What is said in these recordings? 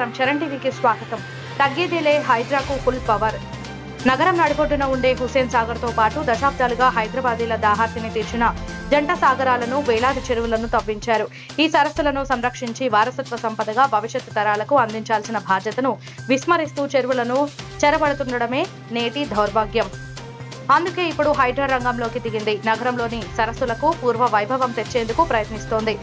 నమస్కారం, చరణ్ టీవీకి స్వాగతం. తగ్గేదేలే, హైడ్రాకు ఫుల్ పవర్. నగరం నడిబొడ్డున ఉండే హుస్సేన్ సాగర్ తో పాటు దశాబ్దాలుగా హైదరాబాదీల దాహార్తిని తీర్చిన జంట సాగరాలను, వేలాది చెరువులను తవ్వించారు. ఈ సరస్సులను సంరక్షించి వారసత్వ సంపదగా భవిష్యత్తు తరాలకు అందించాల్సిన బాధ్యతను విస్మరిస్తూ చెరువులను చెరబడుతుండడమే నేటి దౌర్భాగ్యం. అందుకే ఇప్పుడు హైడ్రా రంగంలోకి దిగింది. నగరంలోని సరస్సులకు పూర్వ వైభవం తెచ్చేందుకు ప్రయత్నిస్తోంది.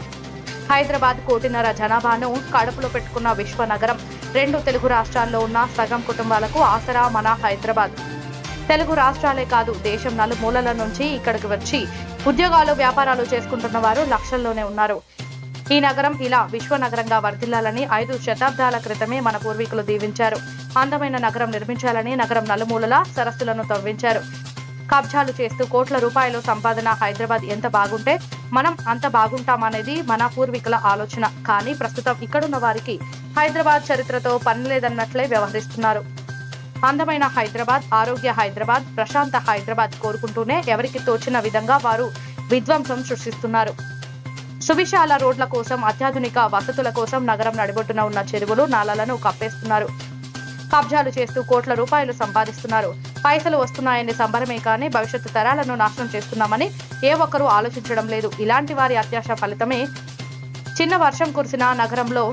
హైదరాబాద్ కోటిన్నర జనాభాను కడుపులో పెట్టుకున్న విశ్వనగరం. 2 తెలుగు రాష్ట్రాల్లో ఉన్న సగం కుటుంబాలకు ఆసరా మన హైదరాబాద్. తెలుగు రాష్ట్రాలే కాదు, దేశం నలుమూలల నుంచి ఇక్కడికి వచ్చి ఉద్యోగాలు, వ్యాపారాలు చేసుకుంటున్న వారు లక్షల్లోనే ఉన్నారు. ఈ నగరం ఇలా విశ్వనగరంగా వర్ధిల్లాలని 5 శతాబ్దాల క్రితమే మన పూర్వీకులు దీవించారు. అందమైన నగరం నిర్మించాలని నగరం నలుమూలల సరస్సులను తవ్వించారు. కబ్జాలు చేస్తూ కోట్ల రూపాయలు సంపాదన. హైదరాబాద్ ఎంత బాగుంటే మనం అంత బాగుంటామనేది మన పూర్వీకుల ఆలోచన. కానీ ప్రస్తుతం ఇక్కడున్న వారికి హైదరాబాద్ చరిత్రతో పని లేదన్నట్లే వ్యవహరిస్తున్నారు. అందమైన హైదరాబాద్, ఆరోగ్య హైదరాబాద్, ప్రశాంత హైదరాబాద్ కోరుకుంటూనే ఎవరికి తోచిన విధంగా వారు విధ్వంసం సృష్టిస్తున్నారు. సువిశాల రోడ్ల కోసం, అత్యాధునిక వసతుల కోసం నగరం నడిబొట్టున ఉన్న చెరువులు, నాలాలను కప్పేస్తున్నారు. కబ్జాలు చేస్తూ కోట్ల రూపాయలు సంపాదిస్తున్నారు. పైసలు వస్తున్నాయని సంబరమే కానీ భవిష్యత్తు తరాలను నాశనం చేస్తున్నామని ఏ ఒక్కరూ ఆలోచించడం లేదు. ఇలాంటి వారి అత్యాశ ఫలితమే చిన్న వర్షం కురిసిన నగరంలో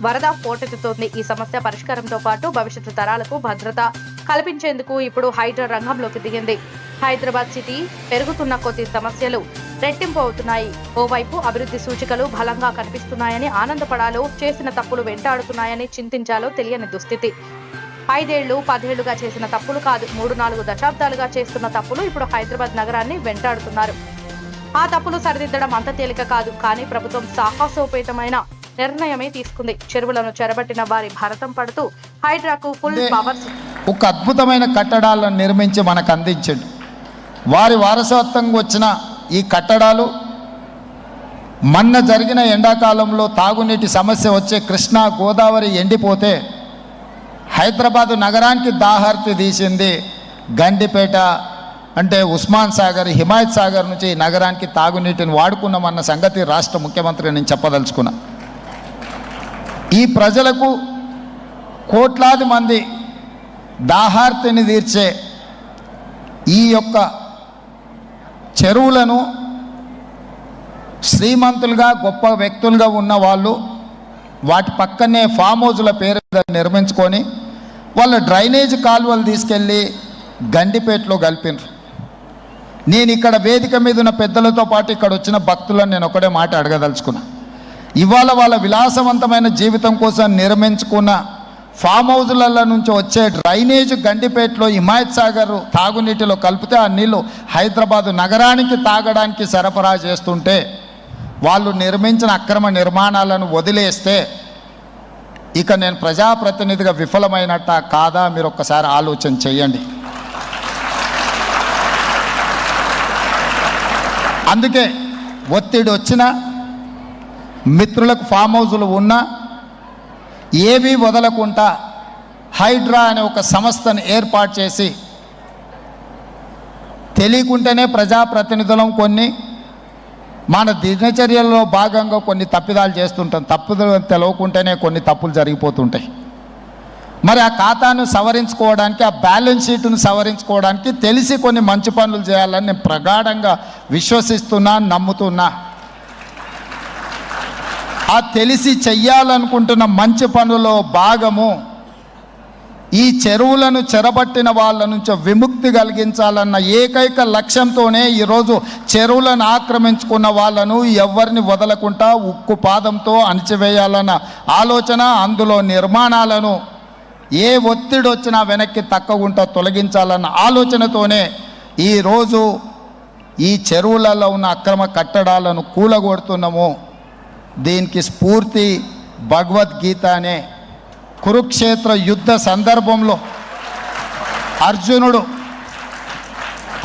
వరద పోటెత్తుతోంది. ఈ సమస్య పరిష్కారంతో పాటు భవిష్యత్తు తరాలకు భద్రత కల్పించేందుకు ఇప్పుడు హైడ్రా రంగంలోకి దిగింది. హైదరాబాద్ సిటీ పెరుగుతున్న కొద్ది సమస్యలు రెట్టింపు అవుతున్నాయి. ఓవైపు అభివృద్ధి సూచికలు బలంగా కనిపిస్తున్నాయని ఆనందపడాలో, చేసిన తప్పులు వెంటాడుతున్నాయని చింతించాలో తెలియని దుస్థితి. 5 ఏళ్లు 10 ఏళ్లుగా చేసిన తప్పులు కాదు, 3-4 దశాబ్దాలుగా చేస్తున్న తప్పులు ఇప్పుడు హైదరాబాద్ నగరాన్ని వెంటాడుతున్నారు. ఆ తప్పులు సరిదిద్దడం అంత తేలిక కాదు. కానీ ప్రభుత్వం సాహసోపేతమైన నిర్ణయమే తీసుకుంది. చెరువులను చెరబట్టిన వారి భారతం పడుతూ హైడ్రాకు ఫుల్ పవర్. ఒక అద్భుతమైన కట్టడాలను నిర్మించి మనకు అందించండి. వారి వారసత్వంగా వచ్చిన ఈ కట్టడాలు మొన్న జరిగిన ఎండాకాలంలో తాగునీటి సమస్య వచ్చే కృష్ణా, గోదావరి ఎండిపోతే హైదరాబాదు నగరానికి దాహార్తి తీసింది. గండిపేట అంటే ఉస్మాన్ సాగర్, హిమాయత్ సాగర్ నుంచి ఈ నగరానికి తాగునీటిని వాడుకున్నామన్న సంగతి రాష్ట్ర ముఖ్యమంత్రి నేను చెప్పదలుచుకున్నా. ఈ ప్రజలకు కోట్లాది మంది దాహార్తిని తీర్చే ఈ యొక్క చెరువులను శ్రీమంతులుగా, గొప్ప వ్యక్తులుగా ఉన్న వాళ్ళు వాటి పక్కనే ఫామ్ హౌజుల పేరు నిర్మించుకొని వాళ్ళ డ్రైనేజ్ కాలువలు తీసుకెళ్ళి గండిపేటలో కలిపినారు. నేను ఇక్కడ వేదిక మీద ఉన్న పెద్దలతో పాటు ఇక్కడ వచ్చిన భక్తులను నేను ఒకటే మాట అడగదలుచుకున్నా. ఇవాళ వాళ్ళ విలాసవంతమైన జీవితం కోసం నిర్మించుకున్న ఫామ్ హౌజుల నుంచి వచ్చే డ్రైనేజ్ గండిపేటలో హిమాయత్ సాగర్ తాగునీటిలో కలిపితే ఆ నీళ్లు హైదరాబాదు నగరానికి తాగడానికి సరఫరా చేస్తుంటే వాళ్ళు నిర్మించిన అక్రమ నిర్మాణాలను వదిలేస్తే ఇక నేను ప్రజాప్రతినిధిగా విఫలమైనట్ట కాదా మీరు ఒక్కసారి ఆలోచన చేయండి. అందుకే ఒత్తిడి వచ్చినా, మిత్రులకు ఫామ్ హౌజులు ఉన్నా ఏవీ వదలకుండా హైడ్రా అనే ఒక సంస్థను ఏర్పాటు చేసి తెలియకుంటేనే ప్రజాప్రతినిధులం కొన్ని మన దినచర్యల్లో భాగంగా కొన్ని తప్పిదాలు చేస్తుంటాం. తప్పులు తెలవకుంటేనే కొన్ని తప్పులు జరిగిపోతుంటాయి. మరి ఆ ఖాతాను సవరించుకోవడానికి, ఆ బ్యాలెన్స్ షీట్ను సవరించుకోవడానికి తెలిసి కొన్ని మంచి పనులు చేయాలని నేను ప్రగాఢంగా విశ్వసిస్తున్నా, నమ్ముతున్నా. ఆ తెలిసి చెయ్యాలనుకుంటున్న మంచి పనుల్లో భాగము ఈ చెరువులను చెరబట్టిన వాళ్ళ నుంచి విముక్తి కలిగించాలన్న ఏకైక లక్ష్యంతోనే ఈరోజు చెరువులను ఆక్రమించుకున్న వాళ్ళను ఎవరిని వదలకుండా ఉక్కు పాదంతో అణిచివేయాలన్న ఆలోచన, అందులో నిర్మాణాలను ఏ ఒత్తిడి వచ్చినా వెనక్కి తక్కకుండా తొలగించాలన్న ఆలోచనతోనే ఈరోజు ఈ చెరువులలో ఉన్న అక్రమ కట్టడాలను కూలగొడుతున్నాము. దీనికి స్ఫూర్తి భగవద్గీత అనే కురుక్షేత్ర యుద్ధ సందర్భంలో అర్జునుడు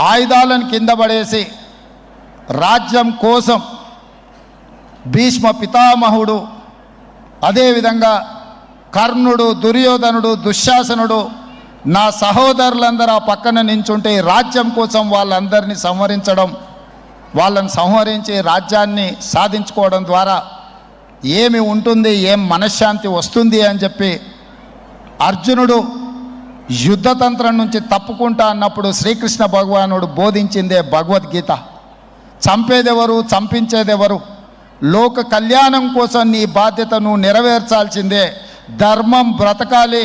ఆయుధాలను కింద పడేసి రాజ్యం కోసం భీష్మ పితామహుడు, అదేవిధంగా కర్ణుడు, దుర్యోధనుడు, దుశ్శాసనుడు, నా సహోదరులందరూ ఆ పక్కన నించుంటే రాజ్యం కోసం వాళ్ళందరినీ సంహరించడం, వాళ్ళని సంహరించి రాజ్యాన్ని సాధించుకోవడం ద్వారా ఏమి ఉంటుంది, ఏం మనశ్శాంతి వస్తుంది అని చెప్పి అర్జునుడు యుద్ధతంత్రం నుంచి తప్పుకుంటా అన్నప్పుడు శ్రీకృష్ణ భగవానుడు బోధించిందే భగవద్గీత. చంపేదెవరు, చంపించేదెవరు? లోక కళ్యాణం కోసం నీ బాధ్యతను నెరవేర్చాల్సిందే. ధర్మం బ్రతకాలి,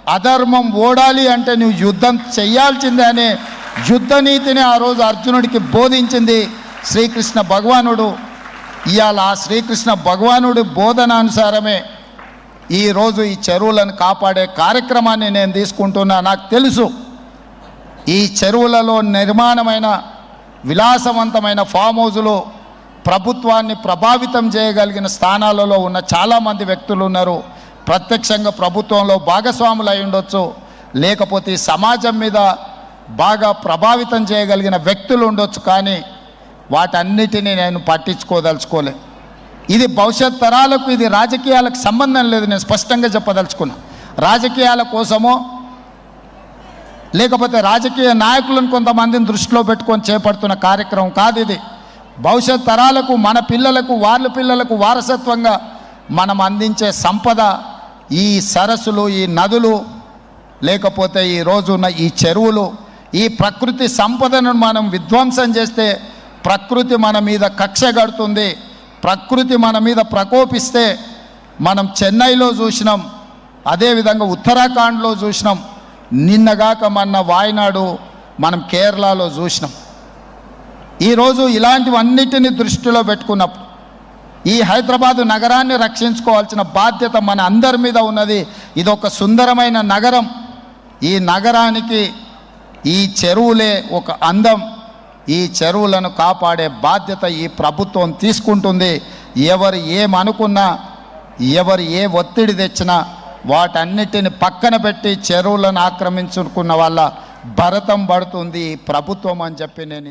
అధర్మం ఓడాలి అంటే నువ్వు యుద్ధం చెయ్యాల్సిందే అనే యుద్ధ నీతిని ఆ రోజు అర్జునుడికి బోధించింది శ్రీకృష్ణ భగవానుడు. ఇవాళ ఆ శ్రీకృష్ణ భగవానుడి బోధనానుసారమే ఈరోజు ఈ చెరువులను కాపాడే కార్యక్రమాన్ని నేను తీసుకుంటున్నా. నాకు తెలుసు ఈ చెరువులలో నిర్మాణమైన విలాసవంతమైన ఫామ్ హౌజులు ప్రభుత్వాన్ని ప్రభావితం చేయగలిగిన స్థానాలలో ఉన్న చాలామంది వ్యక్తులు ఉన్నారు. ప్రత్యక్షంగా ప్రభుత్వంలో భాగస్వాములు అయి ఉండొచ్చు, లేకపోతే ఈ సమాజం మీద బాగా ప్రభావితం చేయగలిగిన వ్యక్తులు ఉండొచ్చు. కానీ వాటన్నిటినీ నేను పట్టించుకోదలుచుకోలే. ఇది భవిష్యత్ తరాలకు, ఇది రాజకీయాలకు సంబంధం లేదు. నేను స్పష్టంగా చెప్పదలుచుకున్నా. రాజకీయాల కోసమో లేకపోతే రాజకీయ నాయకులను కొంతమందిని దృష్టిలో పెట్టుకొని చేపడుతున్న కార్యక్రమం కాదు ఇది. భవిష్యత్ తరాలకు, మన పిల్లలకు, వాళ్ళ పిల్లలకు వారసత్వంగా మనం అందించే సంపద ఈ సరస్సులు, ఈ నదులు, లేకపోతే ఈ రోజున్న ఈ చెరువులు. ఈ ప్రకృతి సంపదను మనం విధ్వంసం చేస్తే ప్రకృతి మన మీద కక్ష కడుతుంది. ప్రకృతి మన మీద ప్రకోపిస్తే మనం చెన్నైలో చూసినాం, అదేవిధంగా ఉత్తరాఖండ్లో చూసినాం, నిన్నగాక మొన్న వాయనాడు మనం కేరళలో చూసినాం. ఈరోజు ఇలాంటివన్నిటిని దృష్టిలో పెట్టుకున్నప్పుడు ఈ హైదరాబాదు నగరాన్ని రక్షించుకోవాల్సిన బాధ్యత మన అందరి మీద ఉన్నది. ఇది ఒక సుందరమైన నగరం. ఈ నగరానికి ఈ చెరువులే ఒక అందం. ఈ చెరువులను కాపాడే బాధ్యత ఈ ప్రభుత్వం తీసుకుంటుంది. ఎవరు ఏమనుకున్నా, ఎవరు ఏ ఒత్తిడి తెచ్చినా వాటన్నిటిని పక్కన పెట్టి చెరువులను ఆక్రమించుకున్న వాళ్ళ భరతం పడుతుంది ఈ ప్రభుత్వం అని చెప్పి నేను